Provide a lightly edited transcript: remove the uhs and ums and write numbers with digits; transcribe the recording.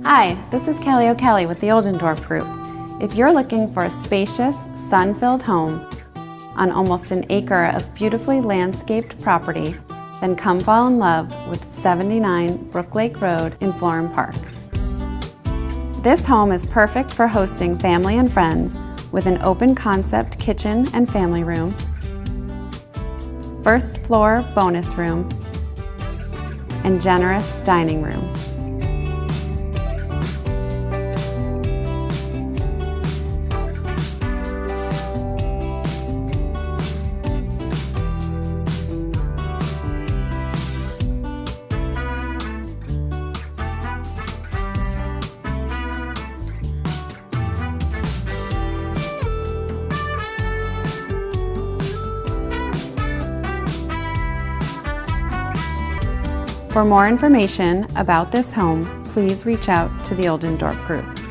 Hi, this is Kelly O'Kelly with the Oldendorf Group. If you're looking for a spacious, sun-filled home on almost an acre of beautifully landscaped property, then come fall in love with 79 Brooklake Road in Florham Park. This home is perfect for hosting family and friends with an open concept kitchen and family room, first floor bonus room, and generous dining room. For more information about this home, please reach out to the Oldendorf Group.